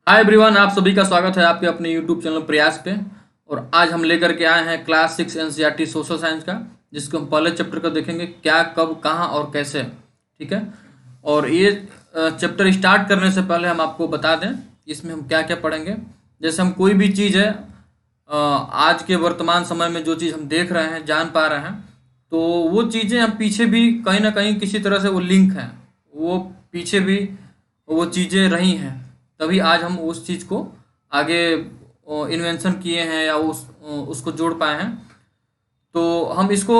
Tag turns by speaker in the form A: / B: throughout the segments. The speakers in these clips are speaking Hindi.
A: हाय एवरीवन, आप सभी का स्वागत है आपके अपने यूट्यूब चैनल प्रयास पे। और आज हम लेकर के आए हैं क्लास 6 एनसीईआरटी सोशल साइंस का, जिसको हम पहले चैप्टर को देखेंगे क्या कब कहाँ और कैसे। ठीक है। और ये चैप्टर स्टार्ट करने से पहले हम आपको बता दें इसमें हम क्या क्या पढ़ेंगे। जैसे हम कोई भी चीज़ है आज के वर्तमान समय में जो चीज़ हम देख रहे हैं जान पा रहे हैं, तो वो चीज़ें हम पीछे भी कहीं ना कहीं किसी तरह से वो लिंक हैं, वो पीछे भी वो चीज़ें रही हैं, तभी आज हम उस चीज़ को आगे इन्वेंशन किए हैं या उसको जोड़ पाए हैं। तो हम इसको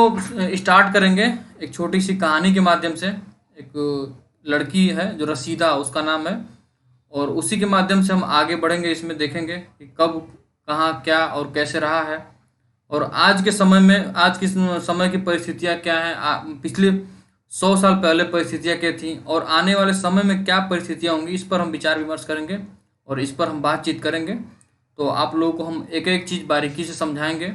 A: स्टार्ट करेंगे एक छोटी सी कहानी के माध्यम से। एक लड़की है जो रसीदा उसका नाम है, और उसी के माध्यम से हम आगे बढ़ेंगे। इसमें देखेंगे कि कब कहाँ क्या और कैसे रहा है, और आज के समय में आज के समय की परिस्थितियाँ क्या हैं, पिछले 100 साल पहले परिस्थितियाँ क्या थी और आने वाले समय में क्या परिस्थितियाँ होंगी, इस पर हम विचार विमर्श करेंगे और इस पर हम बातचीत करेंगे। तो आप लोगों को हम एक एक चीज़ बारीकी से समझाएंगे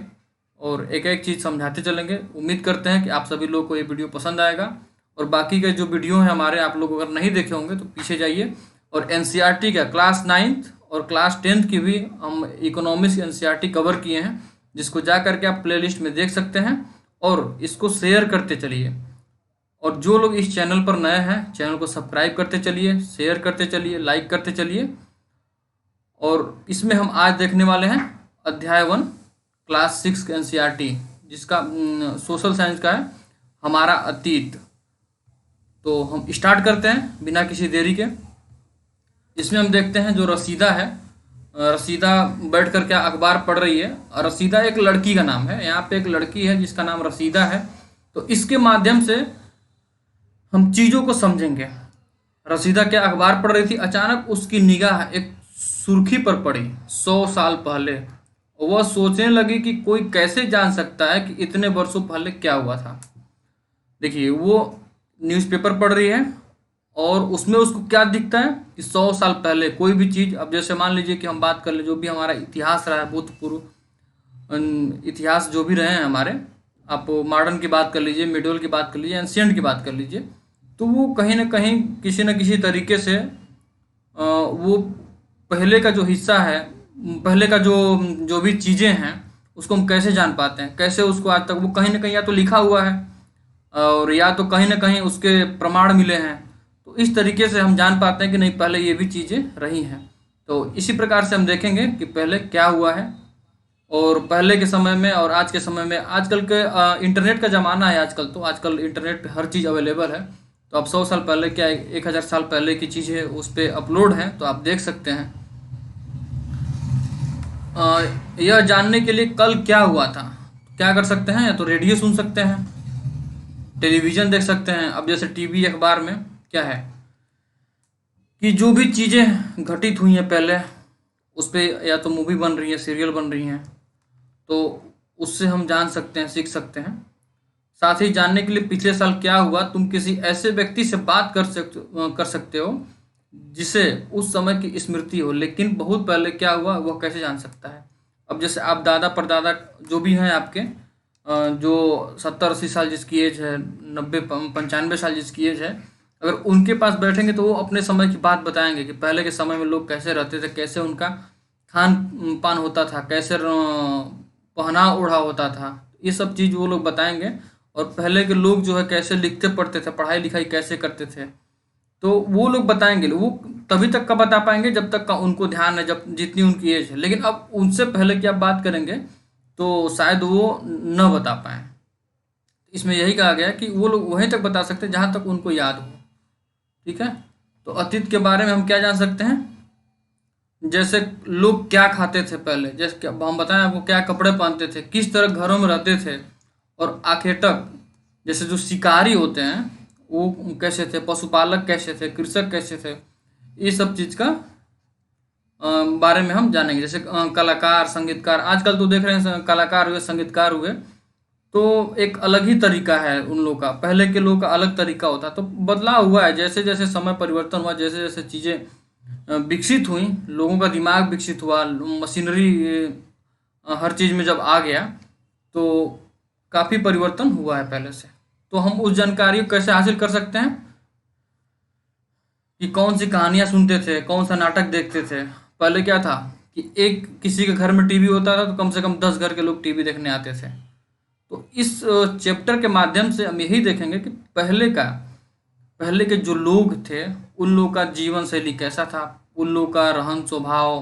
A: और एक एक चीज़ समझाते चलेंगे। उम्मीद करते हैं कि आप सभी लोगों को ये वीडियो पसंद आएगा। और बाकी के जो वीडियो हैं हमारे, आप लोग अगर नहीं देखे होंगे तो पीछे जाइए। और एनसीईआरटी का क्लास 9th और क्लास 10th की भी हम इकोनॉमिक्स एनसीईआरटी कवर किए हैं, जिसको जा करके आप प्लेलिस्ट में देख सकते हैं। और इसको शेयर करते चलिए, और जो लोग इस चैनल पर नए हैं चैनल को सब्सक्राइब करते चलिए, शेयर करते चलिए, लाइक करते चलिए। और इसमें हम आज देखने वाले हैं अध्याय 1 क्लास 6 एनसीईआरटी, जिसका सोशल साइंस का है हमारा अतीत। तो हम स्टार्ट करते हैं बिना किसी देरी के। इसमें हम देखते हैं जो रसीदा है, रसीदा बैठ कर के अखबार पढ़ रही है। और रसीदा एक लड़की का नाम है, यहाँ पे एक लड़की है जिसका नाम रसीदा है। तो इसके माध्यम से हम चीज़ों को समझेंगे। रसीदा क्या अखबार पढ़ रही थी, अचानक उसकी निगाह एक सुर्खी पर पड़ी 100 साल पहले। वह सोचने लगी कि कोई कैसे जान सकता है कि इतने वर्षों पहले क्या हुआ था। देखिए, वो न्यूज़पेपर पढ़ रही है और उसमें उसको क्या दिखता है कि 100 साल पहले कोई भी चीज़, अब जैसे मान लीजिए कि हम बात कर ले जो भी हमारा इतिहास रहा है, भूतपूर्व इतिहास जो भी रहे हैं हमारे, आप मॉडर्न की बात कर लीजिए, मिडल की बात कर लीजिए, एंशियंट की बात कर लीजिए, तो वो कहीं ना कहीं किसी न किसी तरीके से वो पहले का जो हिस्सा है, पहले का जो जो भी चीज़ें हैं उसको हम कैसे जान पाते हैं, कैसे उसको आज तक वो कहीं ना कहीं या तो लिखा हुआ है और या तो कहीं ना कहीं उसके प्रमाण मिले हैं। तो इस तरीके से हम जान पाते हैं कि नहीं, पहले ये भी चीज़ें रही हैं। तो इसी प्रकार से हम देखेंगे कि पहले क्या हुआ है, और पहले के समय में और आज के समय में। आजकल के इंटरनेट का ज़माना है आजकल, तो आजकल इंटरनेट पे हर चीज़ अवेलेबल है। तो अब 100 साल पहले क्या 1000 साल पहले की चीज़ें उस पर अपलोड हैं, तो आप देख सकते हैं। यह जानने के लिए कल क्या हुआ था, क्या कर सकते हैं, या तो रेडियो सुन सकते हैं, टेलीविज़न देख सकते हैं। अब जैसे टीवी अखबार में क्या है कि जो भी चीज़ें घटित हुई हैं पहले, उस पर या तो मूवी बन रही है, सीरियल बन रही हैं, तो उससे हम जान सकते हैं, सीख सकते हैं। साथ ही जानने के लिए पिछले साल क्या हुआ, तुम किसी ऐसे व्यक्ति से बात कर सकते हो जिसे उस समय की स्मृति हो, लेकिन बहुत पहले क्या हुआ वह कैसे जान सकता है। अब जैसे आप दादा परदादा जो भी हैं आपके, जो 70-80 साल जिसकी एज है, 90-95 साल जिसकी एज है, अगर उनके पास बैठेंगे तो वो अपने समय की बात बताएंगे कि पहले के समय में लोग कैसे रहते थे, कैसे उनका खान पान होता था, कैसे पहनाव ओढ़ा होता था। ये सब चीज़ वो लोग बताएंगे। और पहले के लोग जो है कैसे लिखते पढ़ते थे, पढ़ाई लिखाई कैसे करते थे, तो वो लोग बताएंगे। वो तभी तक का बता पाएंगे जब तक का उनको ध्यान है, जब जितनी उनकी एज है। लेकिन अब उनसे पहले की आप बात करेंगे तो शायद वो न बता पाएँ। इसमें यही कहा गया कि वो लोग वहीं तक बता सकते हैं जहाँ तक उनको याद हो। ठीक है। तो अतीत के बारे में हम क्या जान सकते हैं, जैसे लोग क्या खाते थे पहले, जैसे हम बताएं आपको, क्या कपड़े पहनते थे, किस तरह घरों में रहते थे, और आखेटक जैसे जो शिकारी होते हैं वो कैसे थे, पशुपालक कैसे थे, कृषक कैसे थे, ये सब चीज़ का बारे में हम जानेंगे। जैसे कलाकार, संगीतकार, आजकल तो देख रहे हैं कलाकार हुए, संगीतकार हुए, तो एक अलग ही तरीका है उन लोगों का। पहले के लोगों का अलग तरीका होता, तो बदलाव हुआ है। जैसे जैसे समय परिवर्तन हुआ, जैसे जैसे चीज़ें विकसित हुई, लोगों का दिमाग विकसित हुआ, मशीनरी हर चीज़ में जब आ गया, तो काफ़ी परिवर्तन हुआ है पहले से। तो हम उस जानकारी को कैसे हासिल कर सकते हैं कि कौन सी कहानियाँ सुनते थे, कौन सा नाटक देखते थे, पहले क्या था कि एक किसी के घर में टीवी होता था तो कम से कम 10 घर के लोग टीवी देखने आते थे। तो इस चैप्टर के माध्यम से हम यही देखेंगे कि पहले के जो लोग थे उन लोगों का जीवन शैली कैसा था, उन लोगों का रहन स्वभाव,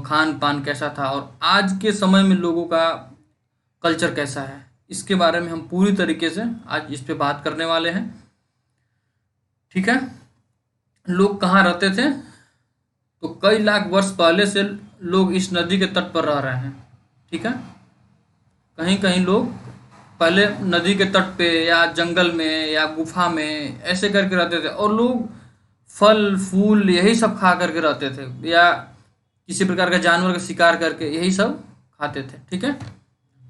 A: खान पान कैसा था, और आज के समय में लोगों का कल्चर कैसा है, इसके बारे में हम पूरी तरीके से आज इस पे बात करने वाले हैं। ठीक है। लोग कहाँ रहते थे? तो कई लाख वर्ष पहले से लोग इस नदी के तट पर रह रहे हैं। ठीक है। कहीं कहीं लोग पहले नदी के तट पे या जंगल में या गुफा में ऐसे करके रहते थे, और लोग फल फूल यही सब खा करके रहते थे, या किसी प्रकार का जानवर का शिकार करके यही सब खाते थे। ठीक है।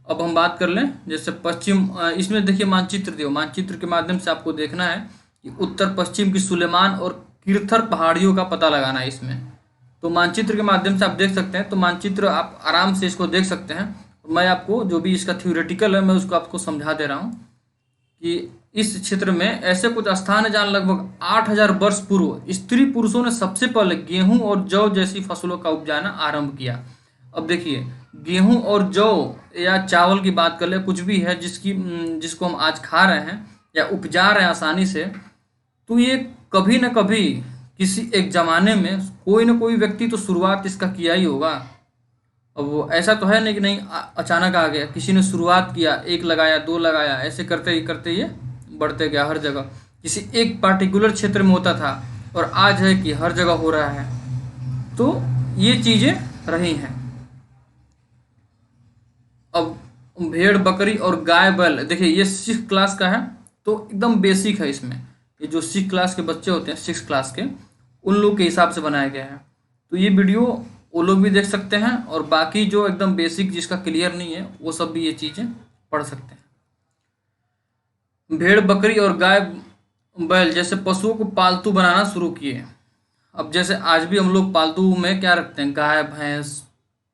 A: अब हम बात कर लें जैसे पश्चिम, इसमें देखिए मानचित्र दियो, मानचित्र के माध्यम से आपको देखना है कि उत्तर पश्चिम की सुलेमान और किरथर पहाड़ियों का पता लगाना है इसमें। तो मानचित्र के माध्यम से आप देख सकते हैं, तो मानचित्र आप आराम से इसको देख सकते हैं। मैं आपको जो भी इसका थ्योरेटिकल है मैं उसको आपको समझा दे रहा हूँ कि इस क्षेत्र में ऐसे कुछ स्थान है जहाँ लगभग 8000 वर्ष पूर्व स्त्री पुरुषों ने सबसे पहले गेहूं और जौ जैसी फसलों का उपजाना आरंभ किया। अब देखिए, गेहूं और जौ या चावल की बात कर ले, कुछ भी है जिसको हम आज खा रहे हैं या उपजा रहे हैं आसानी से, तो ये कभी न कभी किसी एक ज़माने में कोई न कोई व्यक्ति तो शुरुआत इसका किया ही होगा। अब वो ऐसा तो है नहीं कि नहीं अचानक आ गया, किसी ने शुरुआत किया, एक लगाया, दो लगाया, ऐसे करते ही करते ये बढ़ते गया। हर जगह किसी एक पार्टिकुलर क्षेत्र में होता था, और आज है कि हर जगह हो रहा है। तो ये चीज़ें रही हैं। अब भेड़ बकरी और गाय बैल, देखिए ये 6 क्लास का है, तो एकदम बेसिक है। इसमें ये जो 6 क्लास के बच्चे होते हैं, 6 क्लास के, उन लोग के हिसाब से बनाया गया है। तो ये वीडियो वो लोग भी देख सकते हैं, और बाकी जो एकदम बेसिक जिसका क्लियर नहीं है वो सब भी ये चीज़ें पढ़ सकते हैं। भेड़ बकरी और गाय बैल जैसे पशुओं को पालतू बनाना शुरू किए। अब जैसे आज भी हम लोग पालतू में क्या रखते हैं, गाय भैंस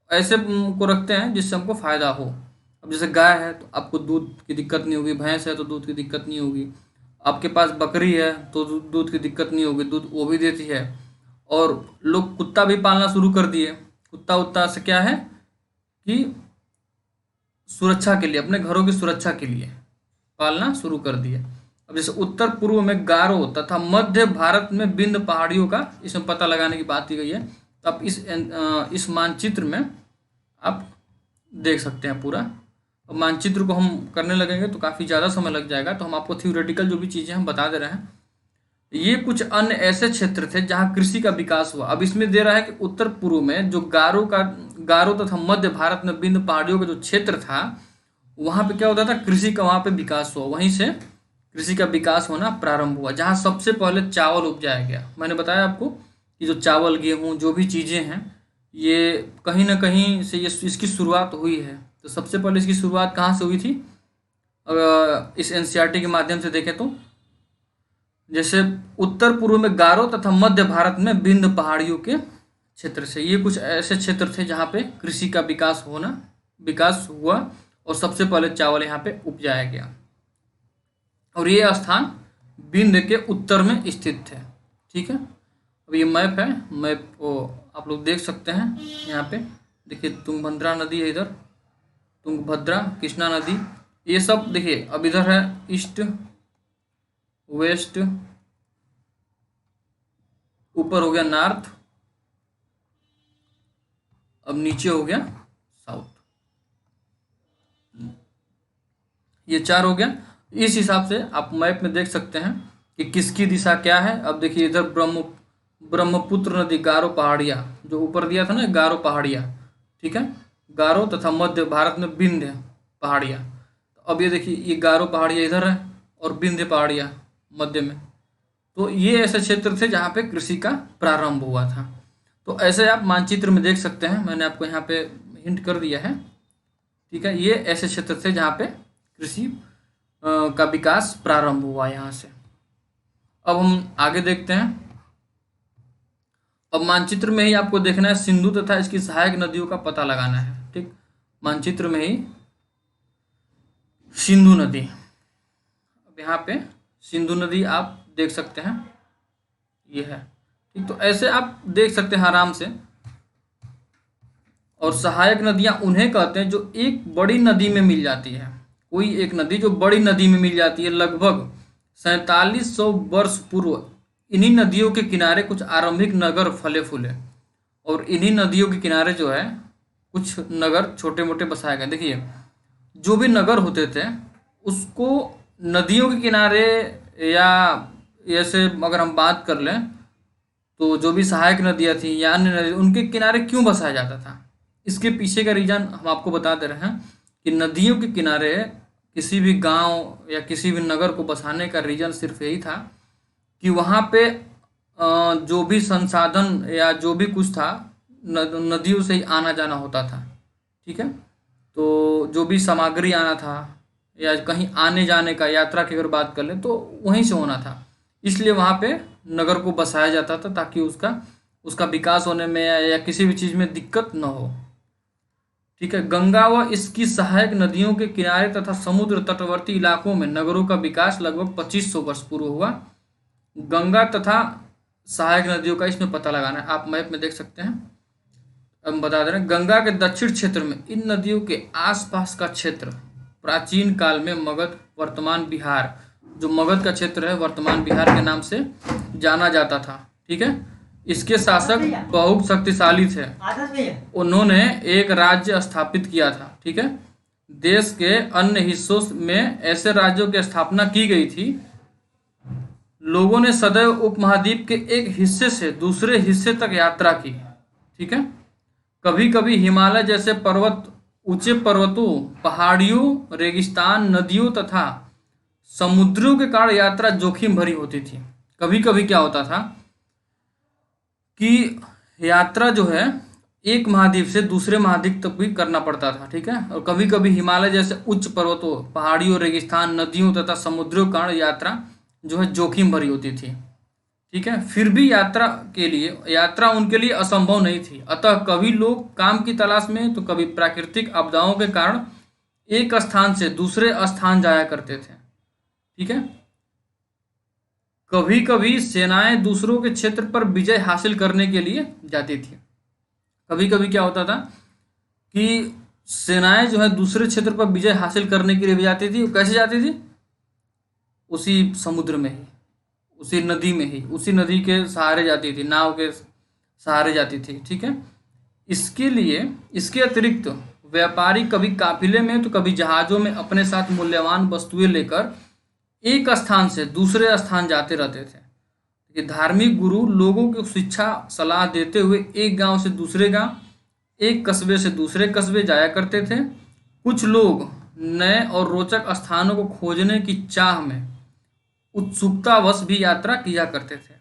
A: ऐसे को रखते हैं जिससे हमको फ़ायदा हो। अब जैसे गाय है तो आपको दूध की दिक्कत नहीं होगी, भैंस है तो दूध की दिक्कत नहीं होगी, आपके पास बकरी है तो दूध की दिक्कत नहीं होगी, दूध वो भी देती है। और लोग कुत्ता भी पालना शुरू कर दिए। कुत्ता उत्ता से क्या है कि सुरक्षा के लिए, अपने घरों की सुरक्षा के लिए पालना शुरू कर दिए। अब जैसे उत्तर पूर्व में गारो तथा मध्य भारत में विंध्य पहाड़ियों का इसमें पता लगाने की बात की गई है। तो आप इस मानचित्र में आप देख सकते हैं पूरा। अब मानचित्र को हम करने लगेंगे तो काफ़ी ज़्यादा समय लग जाएगा, तो हम आपको थ्योरेटिकल जो भी चीज़ें हम बता दे रहे हैं। ये कुछ अन्य ऐसे क्षेत्र थे जहाँ कृषि का विकास हुआ। अब इसमें दे रहा है कि उत्तर पूर्व में जो गारो तथा मध्य भारत में विंध्य पहाड़ियों का जो क्षेत्र था, वहाँ पे क्या होता था, कृषि का वहाँ पे विकास हुआ, वहीं से कृषि का विकास होना प्रारंभ हुआ, जहाँ सबसे पहले चावल उपजाया गया। मैंने बताया आपको कि जो चावल गेहूँ जो भी चीज़ें हैं, ये कहीं ना कहीं से इसकी शुरुआत हुई है। तो सबसे पहले इसकी शुरुआत कहाँ से हुई थी? इस एनसीईआरटी के माध्यम से देखें तो जैसे उत्तर पूर्व में गारो तथा मध्य भारत में विंध्य पहाड़ियों के क्षेत्र से, ये कुछ ऐसे क्षेत्र थे जहाँ पे कृषि का विकास हुआ, और सबसे पहले चावल यहाँ पे उपजाया गया। और ये स्थान विंध्य के उत्तर में स्थित थे। ठीक है। अब ये मैप है, मैप को आप लोग देख सकते हैं। यहाँ पे देखिए तुंगभद्रा नदी है, इधर तुंगभद्रा, कृष्णा नदी, ये सब देखिए। अब इधर है ईस्ट वेस्ट, ऊपर हो गया नॉर्थ, अब नीचे हो गया साउथ, ये 4 हो गया। इस हिसाब से आप मैप में देख सकते हैं कि किसकी दिशा क्या है। अब देखिए इधर ब्रह्मपुत्र नदी, गारो पहाड़िया जो ऊपर दिया था ना, गारो पहाड़िया, ठीक है, गारो तथा मध्य भारत में विंध्य पहाड़िया। तो अब ये देखिए ये गारो पहाड़िया इधर है और विंध्य पहाड़िया मध्य में। तो ये ऐसे क्षेत्र थे जहाँ पे कृषि का प्रारंभ हुआ था। तो ऐसे आप मानचित्र में देख सकते हैं, मैंने आपको यहाँ पे हिंट कर दिया है। ठीक है, ये ऐसे क्षेत्र थे जहाँ पे कृषि का विकास प्रारंभ हुआ यहाँ से। अब हम आगे देखते हैं। अब मानचित्र में ही आपको देखना है सिंधु तथा इसकी सहायक नदियों का पता लगाना है। ठीक, मानचित्र में ही सिंधु नदी, अब यहाँ पे सिंधु नदी आप देख सकते हैं, ये है। ठीक, तो ऐसे आप देख सकते हैं आराम से। और सहायक नदियाँ उन्हें कहते हैं जो एक बड़ी नदी में मिल जाती है। कोई एक नदी जो बड़ी नदी में मिल जाती है, लगभग 4700 वर्ष पूर्व इन्हीं नदियों के किनारे कुछ आरंभिक नगर फले फूले, और इन्हीं नदियों के किनारे जो है कुछ नगर छोटे मोटे बसाए गए। देखिए, जो भी नगर होते थे उसको नदियों के किनारे, या ऐसे अगर हम बात कर लें तो जो भी सहायक नदियाँ थी या अन्य नदी, उनके किनारे क्यों बसाया जाता था, इसके पीछे का रीजन हम आपको बता दे रहे हैं कि नदियों के किनारे किसी भी गांव या किसी भी नगर को बसाने का रीजन सिर्फ यही था कि वहाँ पे जो भी संसाधन या जो भी कुछ था नदियों से ही आना जाना होता था। ठीक है, तो जो भी सामग्री आना था या कहीं आने जाने का, यात्रा की अगर बात कर लें तो वहीं से होना था, इसलिए वहाँ पे नगर को बसाया जाता था ताकि उसका उसका विकास होने में या किसी भी चीज़ में दिक्कत न हो। ठीक है, गंगा व इसकी सहायक नदियों के किनारे तथा समुद्र तटवर्ती इलाकों में नगरों का विकास लगभग 2500 वर्ष पूर्व हुआ। गंगा तथा सहायक नदियों का इसमें पता लगाना है, आप मैप में देख सकते हैं। हम बता दे रहे हैं, गंगा के दक्षिण क्षेत्र में इन नदियों के आसपास का क्षेत्र प्राचीन काल में मगध, वर्तमान बिहार, जो मगध का क्षेत्र है वर्तमान बिहार के नाम से जाना जाता था। ठीक है, इसके शासक बहुत शक्तिशाली थे, उन्होंने एक राज्य स्थापित किया था। ठीक है, देश के अन्य हिस्सों में ऐसे राज्यों की स्थापना की गई थी। लोगों ने सदैव उपमहाद्वीप के एक हिस्से से दूसरे हिस्से तक यात्रा की। ठीक है, कभी कभी हिमालय जैसे पर्वत, ऊंचे पर्वतों, पहाड़ियों, रेगिस्तान, नदियों तथा समुद्रों के कारण यात्रा जोखिम भरी होती थी। कभी कभी क्या होता था कि यात्रा जो है एक महाद्वीप से दूसरे महाद्वीप तक भी करना पड़ता था। ठीक है, और कभी कभी हिमालय जैसे उच्च पर्वतों, पहाड़ियों, रेगिस्तान, नदियों तथा समुद्रों के कारण यात्रा जो है जोखिम भरी होती थी। ठीक है, फिर भी यात्रा उनके लिए असंभव नहीं थी। अतः कभी लोग काम की तलाश में तो कभी प्राकृतिक आपदाओं के कारण एक स्थान से दूसरे स्थान जाया करते थे। ठीक है, कभी कभी सेनाएं दूसरों के क्षेत्र पर विजय हासिल करने के लिए जाती थी। कभी कभी क्या होता था कि सेनाएं जो है दूसरे क्षेत्र पर विजय हासिल करने के लिए भी जाती थी। कैसे जाती थी? उसी समुद्र में ही, उसी नदी में ही, उसी नदी के सहारे जाती थी, नाव के सहारे जाती थी। ठीक है, इसके अतिरिक्त व्यापारी कभी काफिले में तो कभी जहाज़ों में अपने साथ मूल्यवान वस्तुएं लेकर एक स्थान से दूसरे स्थान जाते रहते थे। ये धार्मिक गुरु लोगों को शिक्षा सलाह देते हुए एक गांव से दूसरे गांव, एक कस्बे से दूसरे कस्बे जाया करते थे। कुछ लोग नए और रोचक स्थानों को खोजने की चाह में उत्सुकतावश भी यात्रा किया करते थे।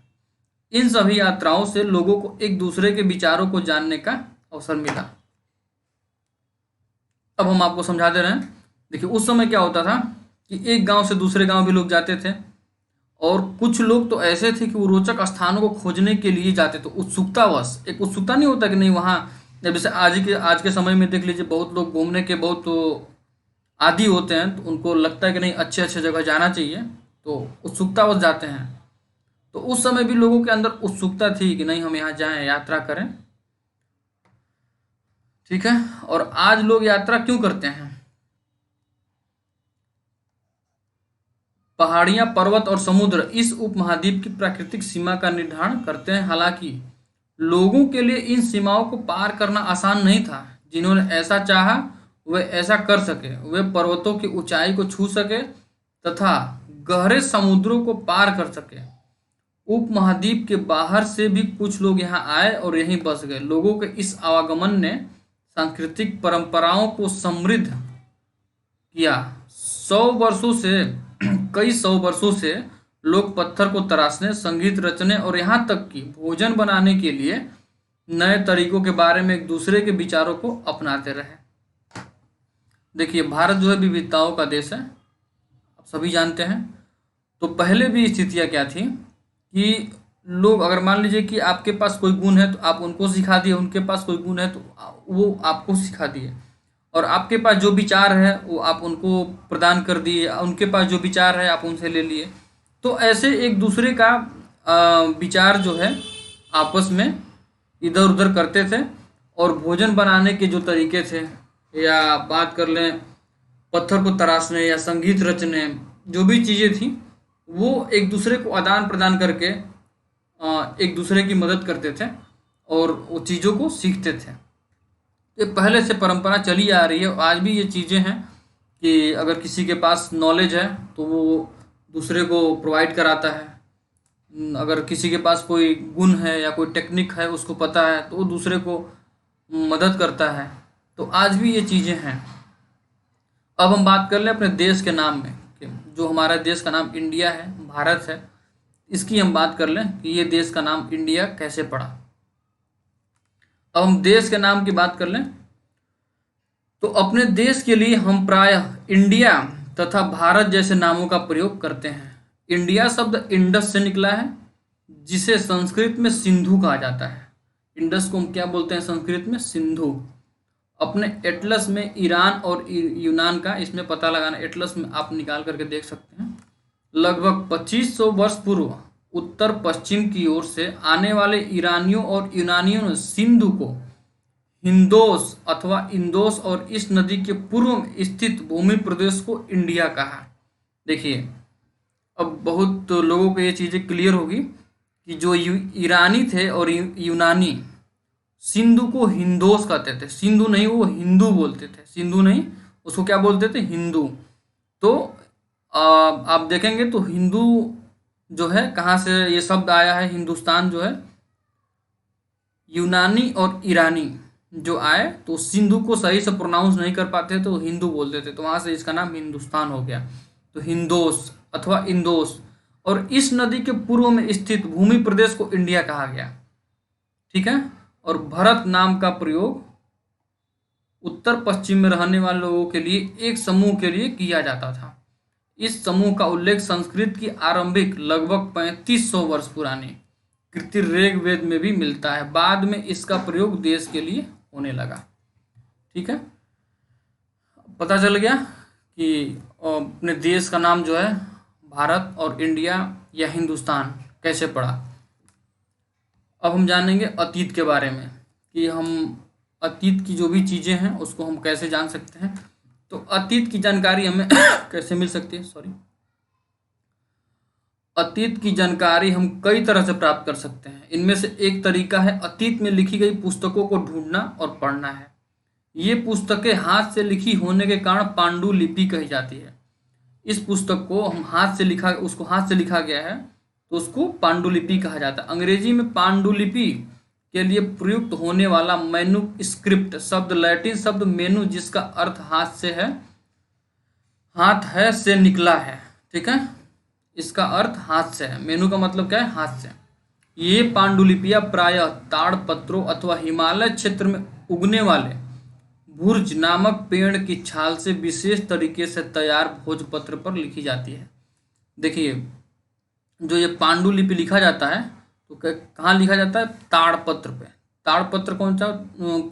A: इन सभी यात्राओं से लोगों को एक दूसरे के विचारों को जानने का अवसर मिला। अब हम आपको समझा दे रहे हैं। देखिए, उस समय क्या होता था कि एक गांव से दूसरे गांव भी लोग जाते थे, और कुछ लोग तो ऐसे थे कि वो रोचक स्थानों को खोजने के लिए जाते थे उत्सुकतावश। एक उत्सुकता नहीं होता कि नहीं वहाँ, जैसे आज के समय में देख लीजिए, बहुत लोग घूमने के बहुत तो आदी होते हैं, तो उनको लगता है कि नहीं अच्छे अच्छे जगह जाना चाहिए, तो उत्सुकतावश जाते हैं। तो उस समय भी लोगों के अंदर उत्सुकता थी कि नहीं हम यहाँ जाएं, यात्रा करें। ठीक है, और आज लोग यात्रा क्यों करते हैं? पहाड़ियां, पर्वत और समुद्र इस उपमहाद्वीप की प्राकृतिक सीमा का निर्धारण करते हैं। हालांकि लोगों के लिए इन सीमाओं को पार करना आसान नहीं था। जिन्होंने ऐसा चाहा वे ऐसा कर सके, वे पर्वतों की ऊंचाई को छू सके तथा गहरे समुद्रों को पार कर सके। उपमहाद्वीप के बाहर से भी कुछ लोग यहाँ आए और यहीं बस गए। लोगों के इस आवागमन ने सांस्कृतिक परंपराओं को समृद्ध किया। कई सौ वर्षों से लोग पत्थर को तराशने, संगीत रचने और यहाँ तक कि भोजन बनाने के लिए नए तरीकों के बारे में एक दूसरे के विचारों को अपनाते रहे। देखिए, भारत जो है विविधताओं का देश है, आप सभी जानते हैं। तो पहले भी स्थितियाँ क्या थी कि लोग, अगर मान लीजिए कि आपके पास कोई गुण है तो आप उनको सिखा दिए, उनके पास कोई गुण है तो वो आपको सिखा दिए, और आपके पास जो विचार है वो आप उनको प्रदान कर दिए, उनके पास जो विचार है आप उनसे ले लिए। तो ऐसे एक दूसरे का विचार जो है आपस में इधर उधर करते थे, और भोजन बनाने के जो तरीके थे, या बात कर लें पत्थर को तराशने या संगीत रचने, जो भी चीज़ें थी वो एक दूसरे को आदान प्रदान करके एक दूसरे की मदद करते थे और वो चीज़ों को सीखते थे। ये पहले से परंपरा चली आ रही है और आज भी ये चीज़ें हैं कि अगर किसी के पास नॉलेज है तो वो दूसरे को प्रोवाइड कराता है। अगर किसी के पास कोई गुण है या कोई टेक्निक है उसको पता है तो वो दूसरे को मदद करता है। तो आज भी ये चीज़ें हैं। अब हम बात कर लें अपने देश के नाम में कि जो हमारा देश का नाम इंडिया है, भारत है, इसकी हम बात कर लें कि ये देश का नाम इंडिया कैसे पड़ा। अब हम देश के नाम की बात कर लें तो अपने देश के लिए हम प्रायः इंडिया तथा भारत जैसे नामों का प्रयोग करते हैं। इंडिया शब्द इंडस से निकला है, जिसे संस्कृत में सिंधु कहा जाता है। इंडस को हम क्या बोलते हैं संस्कृत में? सिंधु। अपने एटलस में ईरान और यूनान का इसमें पता लगाना, एटलस में आप निकाल करके देख सकते हैं। लगभग 2500 वर्ष पूर्व उत्तर पश्चिम की ओर से आने वाले ईरानियों और यूनानियों ने सिंधु को हिंदोस अथवा इंदोस और इस नदी के पूर्व में स्थित भूमि प्रदेश को इंडिया कहा। देखिए, अब बहुत लोगों को ये चीज़ें क्लियर होगी कि जो ईरानी थे और यूनानी सिंधु को हिंदोस कहते थे। सिंधु नहीं, वो हिंदू बोलते थे। सिंधु नहीं, उसको क्या बोलते थे? हिंदू। तो आप देखेंगे तो हिंदू जो है कहाँ से ये शब्द आया है? हिंदुस्तान जो है, यूनानी और ईरानी जो आए तो सिंधु को सही से प्रोनाउंस नहीं कर पाते तो हिंदू बोलते थे, तो वहाँ से इसका नाम हिंदुस्तान हो गया। तो हिंदोस अथवा इंदोस और इस नदी के पूर्व में स्थित भूमि प्रदेश को इंडिया कहा गया। ठीक है। और भारत नाम का प्रयोग उत्तर पश्चिम में रहने वाले लोगों के लिए एक समूह के लिए किया जाता था। इस समूह का उल्लेख संस्कृत की आरंभिक लगभग 3500 वर्ष पुरानी कृति ऋग्वेद में भी मिलता है। बाद में इसका प्रयोग देश के लिए होने लगा। ठीक है, पता चल गया कि अपने देश का नाम जो है भारत और इंडिया या हिंदुस्तान कैसे पड़ा। अब हम जानेंगे अतीत के बारे में कि हम अतीत की जो भी चीज़ें हैं उसको हम कैसे जान सकते हैं। तो अतीत की जानकारी हमें कैसे मिल सकती है? अतीत की जानकारी हम कई तरह से प्राप्त कर सकते हैं। इनमें से एक तरीका है अतीत में लिखी गई पुस्तकों को ढूंढना और पढ़ना है। ये पुस्तकें हाथ से लिखी होने के कारण पांडुलिपि कही जाती है। इस पुस्तक को हम हाथ से लिखा गया है तो उसको पांडुलिपि कहा जाता है। अंग्रेजी में पांडुलिपि के लिए प्रयुक्त होने वाला मैन्युस्क्रिप्ट शब्द लैटिन शब्द मेनू, जिसका अर्थ हाथ है से निकला है। ठीक है, इसका अर्थ हाथ से है। मेनू का मतलब क्या है? हाथ से। ये पांडुलिपियां प्रायः ताड़पत्रों अथवा हिमालय क्षेत्र में उगने वाले भुर्ज नामक पेड़ की छाल से विशेष तरीके से तैयार भोजपत्र पर लिखी जाती है। देखिए, जो ये पांडुलिपि लिखा जाता है तो कहाँ लिखा जाता है? ताड़पत्र पे। ताड़पत्र कौन सा?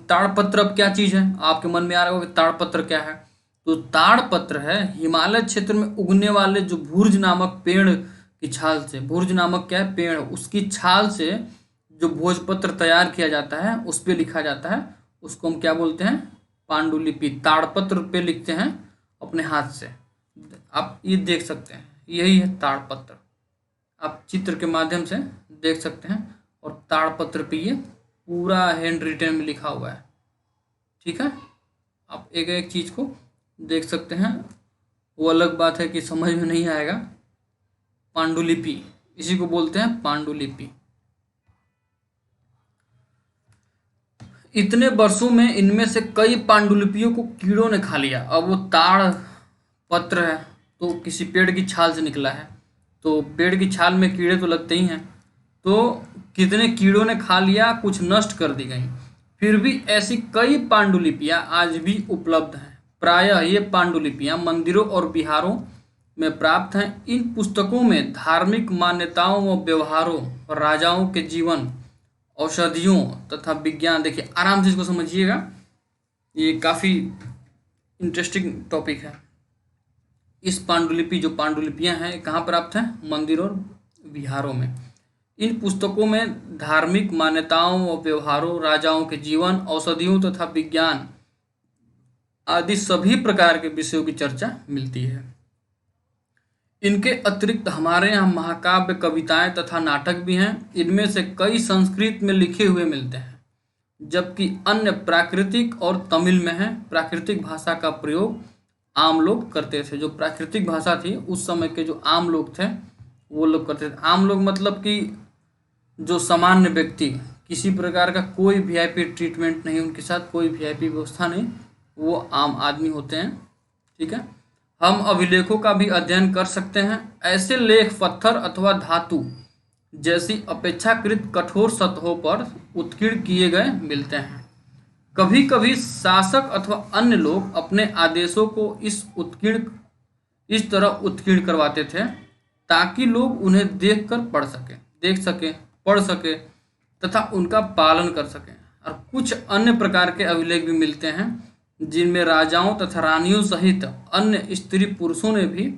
A: ताड़पत्र अब क्या चीज़ है? आपके मन में आ रहा होगा कि ताड़पत्र क्या है। तो ताड़पत्र है हिमालय क्षेत्र में उगने वाले जो भुर्ज नामक पेड़ की छाल से, भुर्ज नामक क्या है? पेड़, उसकी छाल से जो भोजपत्र तैयार किया जाता है उस पर लिखा जाता है। उसको हम क्या बोलते हैं? पांडुलिपि। ताड़पत्र पे लिखते हैं अपने हाथ से। आप ये देख सकते हैं, यही है ताड़पत्र। आप चित्र के माध्यम से देख सकते हैं और ताड़पत्र पे ये पूरा हैंड रिटन में लिखा हुआ है। ठीक है, आप एक एक चीज़ को देख सकते हैं। वो अलग बात है कि समझ में नहीं आएगा। पांडुलिपि, इसी को बोलते हैं पांडुलिपि। इतने वर्षों में इनमें से कई पांडुलिपियों को कीड़ों ने खा लिया। अब वो ताड़ पत्र है तो किसी पेड़ की छाल से निकला है, तो पेड़ की छाल में कीड़े तो लगते ही हैं। तो कितने कीड़ों ने खा लिया, कुछ नष्ट कर दी गई। फिर भी ऐसी कई पांडुलिपियां आज भी उपलब्ध हैं। प्रायः ये पांडुलिपियां मंदिरों और विहारों में प्राप्त हैं। इन पुस्तकों में धार्मिक मान्यताओं व व्यवहारों, राजाओं के जीवन, औषधियों तथा विज्ञान, देखिए आराम से इसको समझिएगा, ये काफ़ी इंटरेस्टिंग टॉपिक है। इस पांडुलिपि जो पांडुलिपियां हैं कहाँ प्राप्त हैं? मंदिरों और विहारों में। इन पुस्तकों में धार्मिक मान्यताओं और व्यवहारों, राजाओं के जीवन, औषधियों तथा विज्ञान आदि सभी प्रकार के विषयों की चर्चा मिलती है। इनके अतिरिक्त हमारे यहाँ महाकाव्य, कविताएं तथा नाटक भी हैं। इनमें से कई संस्कृत में लिखे हुए मिलते हैं, जबकि अन्य प्राकृतिक और तमिल में हैं। प्राकृतिक भाषा का प्रयोग आम लोग करते थे। जो प्राकृतिक भाषा थी उस समय के जो आम लोग थे वो लोग करते थे। आम लोग मतलब कि जो सामान्य व्यक्ति, किसी प्रकार का कोई वीआईपी ट्रीटमेंट नहीं, उनके साथ कोई वीआईपी व्यवस्था नहीं, वो आम आदमी होते हैं। ठीक है, हम अभिलेखों का भी अध्ययन कर सकते हैं। ऐसे लेख पत्थर अथवा धातु जैसी अपेक्षाकृत कठोर सतहों पर उत्कीर्ण किए गए मिलते हैं। कभी कभी शासक अथवा अन्य लोग अपने आदेशों को इस तरह उत्कीर्ण करवाते थे ताकि लोग उन्हें देख सके पढ़ सके तथा उनका पालन कर सकें। और कुछ अन्य प्रकार के अभिलेख भी मिलते हैं जिनमें राजाओं तथा रानियों सहित अन्य स्त्री पुरुषों ने भी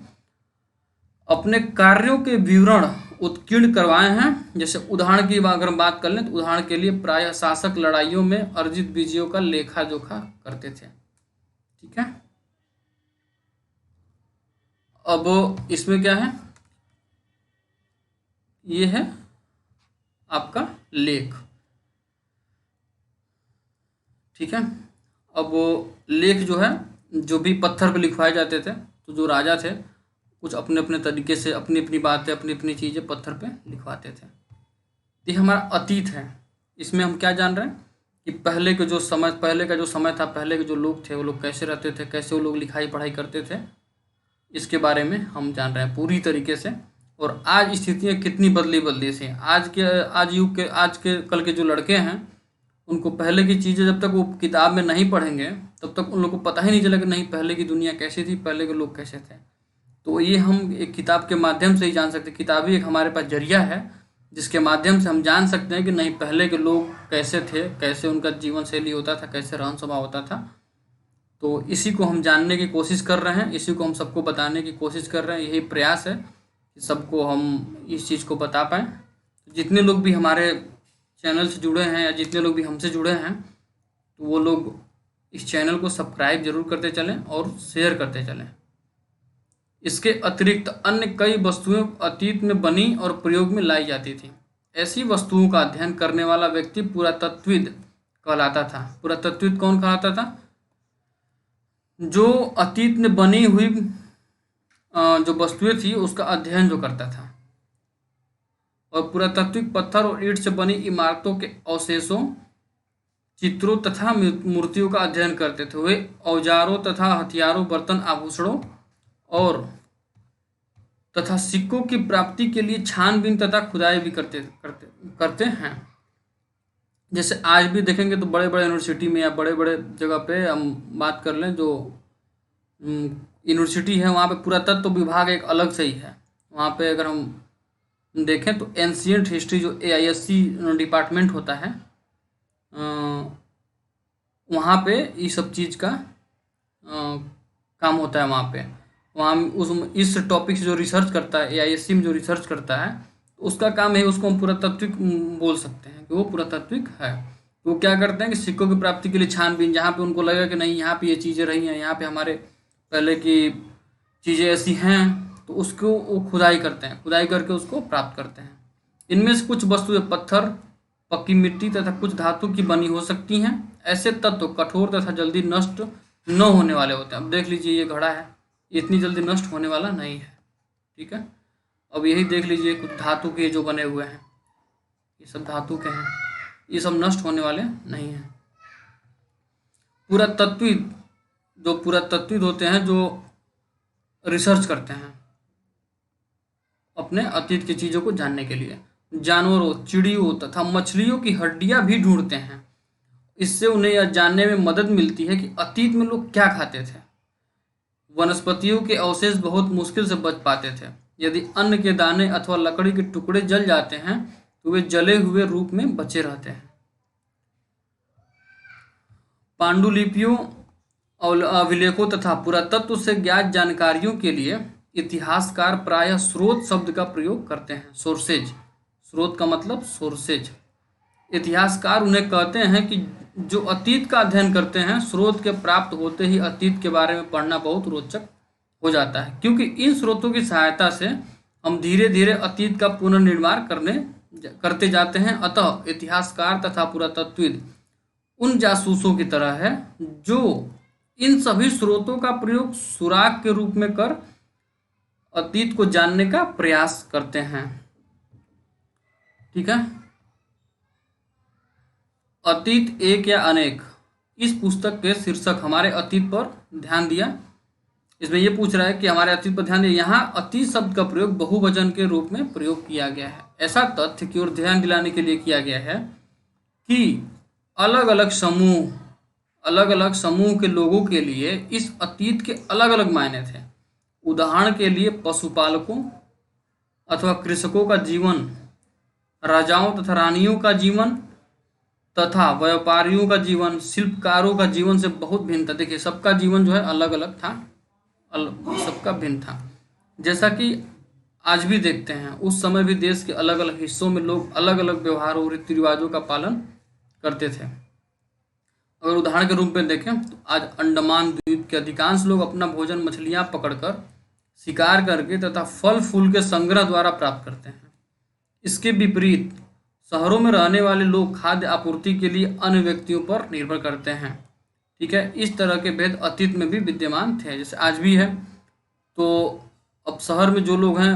A: अपने कार्यों के विवरण उत्कीर्ण करवाए हैं। जैसे उदाहरण की अगर हम बात कर लें तो उदाहरण के लिए प्रायः शासक लड़ाइयों में अर्जित विजयों का लेखा जोखा करते थे। ठीक है, अब इसमें क्या है, ये है आपका लेख। ठीक है, अब वो लेख जो है, जो भी पत्थर पे लिखवाए जाते थे, तो जो राजा थे कुछ अपने अपने तरीके से अपनी अपनी बातें, अपनी अपनी चीज़ें पत्थर पे लिखवाते थे। ये हमारा अतीत है। इसमें हम क्या जान रहे हैं कि पहले का जो समय था, पहले के जो लोग थे वो लोग कैसे रहते थे, कैसे वो लोग लिखाई पढ़ाई करते थे, इसके बारे में हम जान रहे हैं पूरी तरीके से। और आज स्थितियाँ कितनी बदली सी हैं। आज के कल के जो लड़के हैं उनको पहले की चीज़ें जब तक वो किताब में नहीं पढ़ेंगे तब तक उन लोगों को पता ही नहीं चलेगा नहीं पहले की दुनिया कैसी थी, पहले के लोग कैसे थे। तो ये हम एक किताब के माध्यम से ही जान सकते हैं। किताब ही एक हमारे पास जरिया है जिसके माध्यम से हम जान सकते हैं कि नहीं पहले के लोग कैसे थे, कैसे उनका जीवन शैली होता था, कैसे रहन स्वभाव होता था। तो इसी को हम जानने की कोशिश कर रहे हैं, इसी को हम सबको बताने की कोशिश कर रहे हैं। यही प्रयास है कि सबको हम इस चीज़ को बता पाएँ। जितने लोग भी हमारे चैनल से जुड़े हैं या जितने लोग भी हमसे जुड़े हैं तो वो लोग इस चैनल को सब्सक्राइब जरूर करते चलें और शेयर करते चलें। इसके अतिरिक्त अन्य कई वस्तुएं अतीत में बनी और प्रयोग में लाई जाती थी। ऐसी वस्तुओं का अध्ययन करने वाला व्यक्ति पुरातत्वविद कहलाता था। पुरातत्वविद कौन कहलाता था? जो अतीत में बनी हुई जो वस्तुएं थी उसका अध्ययन जो करता था। और पुरातात्विक पत्थर और ईंट से बनी इमारतों के अवशेषों, चित्रों तथा मूर्तियों का अध्ययन करते थे। वे औजारों तथा हथियारों, बर्तन, आभूषणों और तथा सिक्कों की प्राप्ति के लिए छानबीन तथा खुदाई भी करते हैं। जैसे आज भी देखेंगे तो बड़े बड़े यूनिवर्सिटी में या बड़े बड़े जगह पे हम बात कर लें, जो यूनिवर्सिटी है वहाँ पे पुरातत्व विभाग एक अलग से ही है। वहाँ पे अगर हम देखें तो एंशियंट हिस्ट्री जो AISC डिपार्टमेंट होता है, वहाँ पे ये सब चीज़ का काम होता है। वहाँ इस टॉपिक से जो रिसर्च करता है, AISC में जो रिसर्च करता है, तो उसका काम है, उसको हम पुरातात्विक बोल सकते हैं कि वो पुरातात्विक है। तो वो क्या करते हैं कि सिक्कों की प्राप्ति के लिए छानबीन, जहाँ पे उनको लगेगा कि नहीं यहाँ पे ये चीज़ें रही हैं, यहाँ पे हमारे पहले की चीज़ें ऐसी हैं, तो उसको वो खुदाई करते हैं, खुदाई करके उसको प्राप्त करते हैं। इनमें से कुछ वस्तुएं पत्थर, पक्की मिट्टी तथा कुछ धातु की बनी हो सकती हैं। ऐसे तत्व कठोर तथा जल्दी नष्ट न होने वाले होते हैं। अब देख लीजिए ये घड़ा है, इतनी जल्दी नष्ट होने वाला नहीं है। ठीक है, अब यही देख लीजिए कुछ धातु के जो बने हुए हैं, ये सब धातु के हैं, ये सब नष्ट होने वाले नहीं हैं। पुरातत्वविद होते हैं जो रिसर्च करते हैं अपने अतीत की चीज़ों को जानने के लिए। जानवरों, चिड़ियों तथा मछलियों की हड्डियां भी ढूंढते हैं। इससे उन्हें यह जानने में मदद मिलती है कि अतीत में लोग क्या खाते थे। वनस्पतियों के अवशेष बहुत मुश्किल से बच पाते थे। यदि अन्न के दाने अथवा लकड़ी के टुकड़े जल जाते हैं तो वे जले हुए रूप में बचे रहते हैं। पांडुलिपियों, अभिलेखों तथा पुरातत्व से ज्ञात जानकारियों के लिए इतिहासकार प्रायः स्रोत शब्द का प्रयोग करते हैं। स्रोत का मतलब सोर्सेज। इतिहासकार उन्हें कहते हैं कि जो अतीत का अध्ययन करते हैं, स्रोत के प्राप्त होते ही अतीत के बारे में पढ़ना बहुत रोचक हो जाता है, क्योंकि इन स्रोतों की सहायता से हम धीरे धीरे अतीत का पुनर्निर्माण करते जाते हैं। अतः इतिहासकार तथा पुरातत्वविद उन जासूसों की तरह है जो इन सभी स्रोतों का प्रयोग सुराग के रूप में कर अतीत को जानने का प्रयास करते हैं। ठीक है। अतीत एक या अनेक, इस पुस्तक के शीर्षक हमारे अतीत पर ध्यान दिया। इसमें यह पूछ रहा है कि हमारे अतीत पर ध्यान दिया। यहाँ अतीत शब्द का प्रयोग बहुवचन के रूप में प्रयोग किया गया है। ऐसा तथ्य की ओर ध्यान दिलाने के लिए किया गया है कि अलग अलग समूह के लोगों के लिए इस अतीत के अलग अलग मायने थे। उदाहरण के लिए पशुपालकों अथवा कृषकों का जीवन, राजाओं तथा रानियों का जीवन तथा व्यापारियों का जीवन, शिल्पकारों का जीवन से बहुत भिन्न था। देखिए, सबका जीवन जो है अलग अलग था, सबका भिन्न था। जैसा कि आज भी देखते हैं, उस समय भी देश के अलग अलग हिस्सों में लोग अलग अलग व्यवहारों, रीति रिवाजों का पालन करते थे। अगर उदाहरण के रूप में देखें तो आज अंडमान द्वीप के अधिकांश लोग अपना भोजन मछलियां पकड़कर, शिकार करके तथा फल फूल के संग्रह द्वारा प्राप्त करते हैं। इसके विपरीत शहरों में रहने वाले लोग खाद्य आपूर्ति के लिए अन्य व्यक्तियों पर निर्भर करते हैं। ठीक है। इस तरह के भेद अतीत में भी विद्यमान थे, जैसे आज भी है। तो अब शहर में जो लोग हैं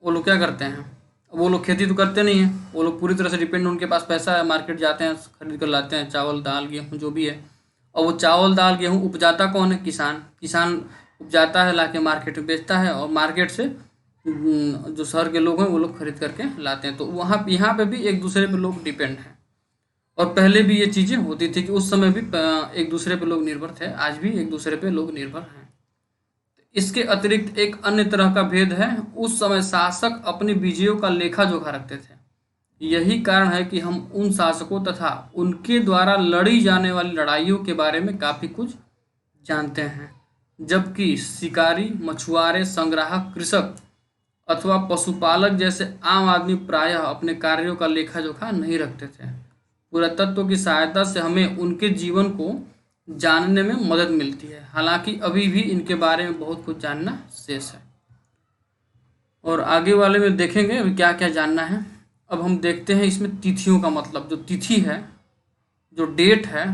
A: वो लोग क्या करते हैं, वो लोग खेती तो करते नहीं हैं, वो लोग पूरी तरह से डिपेंड, उनके पास पैसा है, मार्केट जाते हैं, खरीद कर लाते हैं चावल दाल गेहूँ जो भी है। और वो चावल दाल गेहूँ उपजाता कौन है? किसान उपजाता है, लाके मार्केट में बेचता है, और मार्केट से जो शहर के लोग हैं वो लोग खरीद करके लाते हैं। तो वहाँ यहाँ पे भी एक दूसरे पे लोग डिपेंड हैं। और पहले भी ये चीज़ें होती थी कि उस समय भी एक दूसरे पे लोग निर्भर थे, आज भी एक दूसरे पे लोग निर्भर हैं। इसके अतिरिक्त एक अन्य तरह का भेद है, उस समय शासक अपनी विजयों का लेखा जोखा रखते थे। यही कारण है कि हम उन शासकों तथा उनके द्वारा लड़ी जाने वाली लड़ाइयों के बारे में काफ़ी कुछ जानते हैं, जबकि शिकारी, मछुआरे, संग्राहक, कृषक अथवा पशुपालक जैसे आम आदमी प्रायः अपने कार्यों का लेखा जोखा नहीं रखते थे। पुरातत्व की सहायता से हमें उनके जीवन को जानने में मदद मिलती है, हालांकि अभी भी इनके बारे में बहुत कुछ जानना शेष है। और आगे वाले में देखेंगे अभी क्या क्या जानना है। अब हम देखते हैं इसमें तिथियों का मतलब, जो तिथि है, जो डेट है,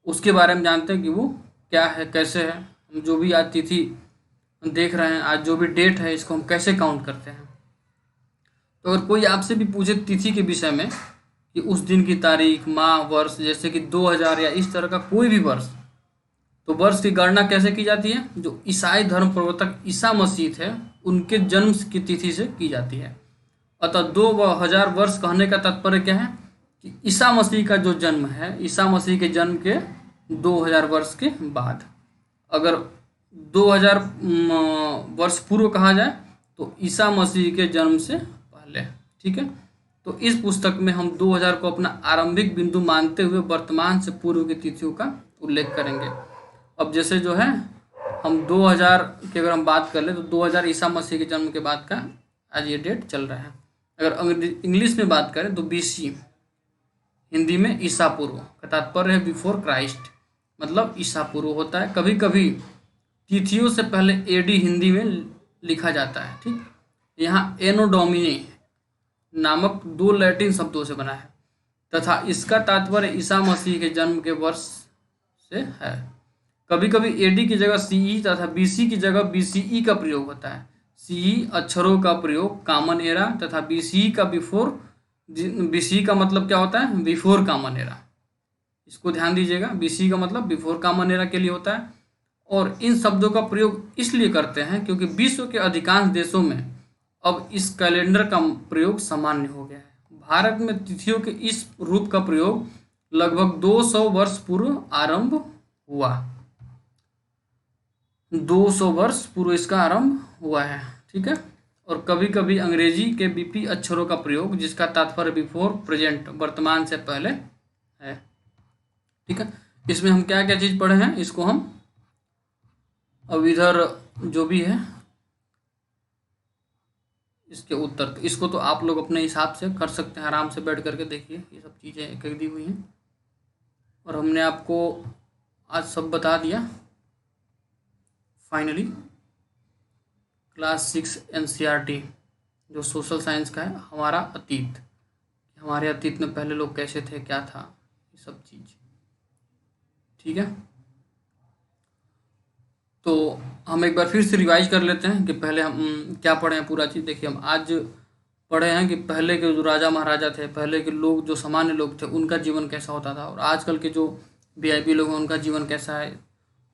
A: उसके बारे में जानते हैं कि वो क्या है, कैसे है। हम जो भी आज तिथि देख रहे हैं, आज जो भी डेट है, इसको हम कैसे काउंट करते हैं। तो अगर कोई आपसे भी पूछे तिथि के विषय में कि उस दिन की तारीख, माह, वर्ष, जैसे कि 2000 या इस तरह का कोई भी वर्ष, तो वर्ष की गणना कैसे की जाती है? जो ईसाई धर्म प्रवर्तक ईसा मसीह थे, उनके जन्म की तिथि से की जाती है। अतः 2000 वर्ष कहने का तात्पर्य क्या है कि ईसा मसीह का जो जन्म है, ईसा मसीह के जन्म के 2000 वर्ष के बाद। अगर 2000 वर्ष पूर्व कहा जाए तो ईसा मसीह के जन्म से पहले। ठीक है। तो इस पुस्तक में हम 2000 को अपना आरंभिक बिंदु मानते हुए वर्तमान से पूर्व की तिथियों का उल्लेख करेंगे। अब जैसे जो है हम 2000 की अगर हम बात कर ले तो 2000 ईसा मसीह के जन्म के बाद का आज ये डेट चल रहा है। अगर इंग्लिश में बात करें तो BC, हिंदी में ईसा पूर्व का तात्पर्य है बिफोर क्राइस्ट, मतलब ईसा पूर्व होता है। कभी कभी तिथियों से पहले AD हिंदी में लिखा जाता है। ठीक। यहाँ एनो डोमिनी नामक 2 लैटिन शब्दों से बना है तथा इसका तात्पर्य ईसा मसीह के जन्म के वर्ष से है। कभी कभी AD की जगह CE तथा BC की जगह BCE का प्रयोग होता है। CE अक्षरों का प्रयोग कॉमन एरा तथा BCE का बिफोर, BCE का मतलब क्या होता है? Before common era. इसको ध्यान दीजिएगा, BCE का मतलब बिफोर कॉमन एरा के लिए होता है। और इन शब्दों का प्रयोग इसलिए करते हैं क्योंकि विश्व के अधिकांश देशों में अब इस कैलेंडर का प्रयोग सामान्य हो गया है। भारत में तिथियों के इस रूप का प्रयोग लगभग 200 वर्ष पूर्व आरंभ हुआ। 200 वर्ष पूर्व इसका आरंभ हुआ है। ठीक है। और कभी कभी अंग्रेजी के BP अक्षरों का प्रयोग, जिसका तात्पर्य बिफोर, प्रेजेंट, वर्तमान से पहले है। ठीक है। इसमें हम क्या क्या चीज़ पढ़े हैं, इसको हम अब इधर जो भी है इसके उत्तर। तो इसको तो आप लोग अपने हिसाब से कर सकते हैं, आराम से बैठ करके देखिए, ये सब चीज़ें कर दी हुई हैं और हमने आपको आज सब बता दिया। फाइनली क्लास 6 एनसीईआरटी जो सोशल साइंस का है, हमारा अतीत, हमारे अतीत में पहले लोग कैसे थे, क्या था, ये सब चीज़। ठीक है, तो हम एक बार फिर से रिवाइज कर लेते हैं कि पहले हम क्या पढ़े हैं पूरा चीज़। देखिए, हम आज पढ़े हैं कि पहले के जो राजा महाराजा थे, पहले के लोग जो सामान्य लोग थे, उनका जीवन कैसा होता था, और आजकल के जो वीआईपी लोग हैं उनका जीवन कैसा है।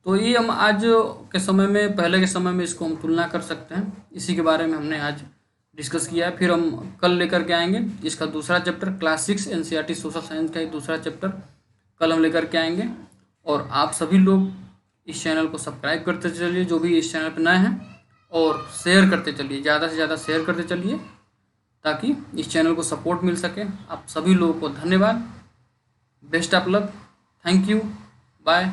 A: तो ये हम आज के समय में, पहले के समय में इसको हम तुलना कर सकते हैं, इसी के बारे में हमने आज डिस्कस किया है। फिर हम कल लेकर के आएंगे इसका दूसरा chapter, class 6 NCERT social science का एक दूसरा चैप्टर कल हम लेकर के आएंगे। और आप सभी लोग इस चैनल को सब्सक्राइब करते चलिए, जो भी इस चैनल पर नए हैं, और शेयर करते चलिए, ज़्यादा से ज़्यादा शेयर करते चलिए ताकि इस चैनल को सपोर्ट मिल सके। आप सभी लोगों को धन्यवाद, best of luck, thank you, bye.